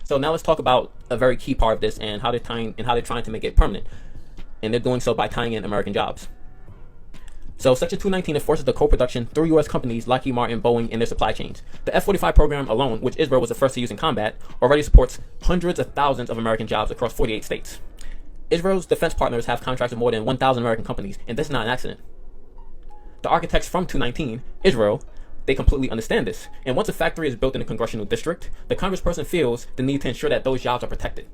So now let's talk about a very key part of this and how they're trying to make it permanent. And they're doing so by tying in American jobs. So Section 219 enforces the co-production through U.S. companies Lockheed Martin, Boeing, and their supply chains. The F-45 program alone, which Israel was the first to use in combat, already supports hundreds of thousands of American jobs across 48 states. Israel's defense partners have contracts with more than 1,000 American companies, and this is not an accident. The architects from 219, Israel, they completely understand this. And once a factory is built in a congressional district, the congressperson feels the need to ensure that those jobs are protected.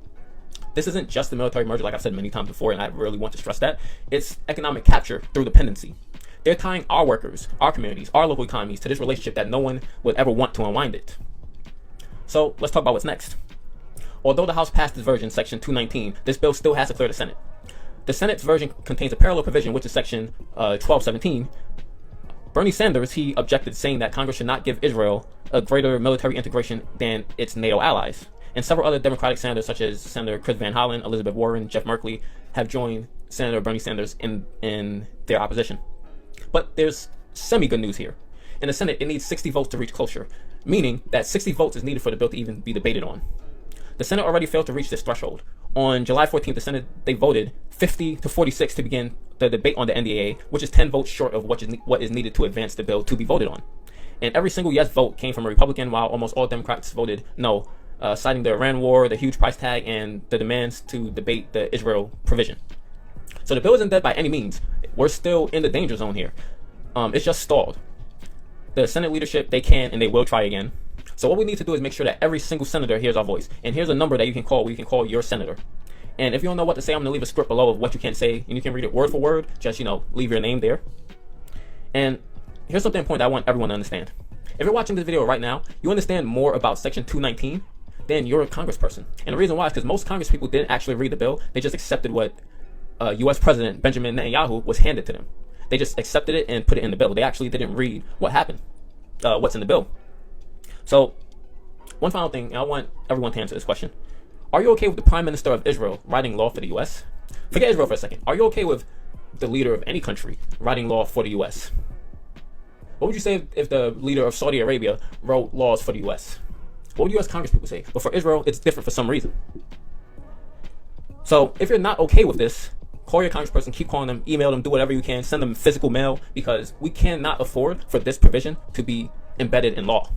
This isn't just a military merger, like I've said many times before, and I really want to stress that. It's economic capture through dependency. They're tying our workers, our communities, our local economies to this relationship that no one would ever want to unwind it. So let's talk about what's next. Although the House passed this version, Section 219, this bill still has to clear the Senate. The Senate's version contains a parallel provision, which is Section 1217. Bernie Sanders, he objected, saying that Congress should not give Israel a greater military integration than its NATO allies. And several other Democratic senators, such as Senator Chris Van Hollen, Elizabeth Warren, Jeff Merkley, have joined Senator Bernie Sanders in their opposition. But there's semi-good news here. In the Senate, it needs 60 votes to reach cloture, meaning that 60 votes is needed for the bill to even be debated on. The Senate already failed to reach this threshold. On July 14th, the Senate, they voted 50 to 46 to begin the debate on the NDAA, which is 10 votes short of what is needed to advance the bill to be voted on. And every single yes vote came from a Republican, while almost all Democrats voted no, citing the Iran war, the huge price tag, and the demands to debate the Israel provision. So the bill isn't dead by any means. We're still in the danger zone here. It's just stalled. The Senate leadership, they can and they will try again. So what we need to do is make sure that every single senator hears our voice. And here's a number that you can call where you can call your senator. And if you don't know what to say, I'm going to leave a script below of what you can say. And you can read it word for word. Just, leave your name there. And here's something important I want everyone to understand. If you're watching this video right now, you understand more about Section 219 than you're a congressperson. And the reason why is because most Congress people didn't actually read the bill. They just accepted what U.S. President Benjamin Netanyahu was handed to them. They just accepted it and put it in the bill. They actually didn't read what happened, what's in the bill. So, one final thing, and I want everyone to answer this question. Are you okay with the Prime Minister of Israel writing law for the U.S.? Forget Israel for a second. Are you okay with the leader of any country writing law for the U.S.? What would you say if the leader of Saudi Arabia wrote laws for the U.S.? What would U.S. Congress people say? But for Israel, it's different for some reason. So, if you're not okay with this, call your congressperson, keep calling them, email them, do whatever you can, send them physical mail, because we cannot afford for this provision to be embedded in law.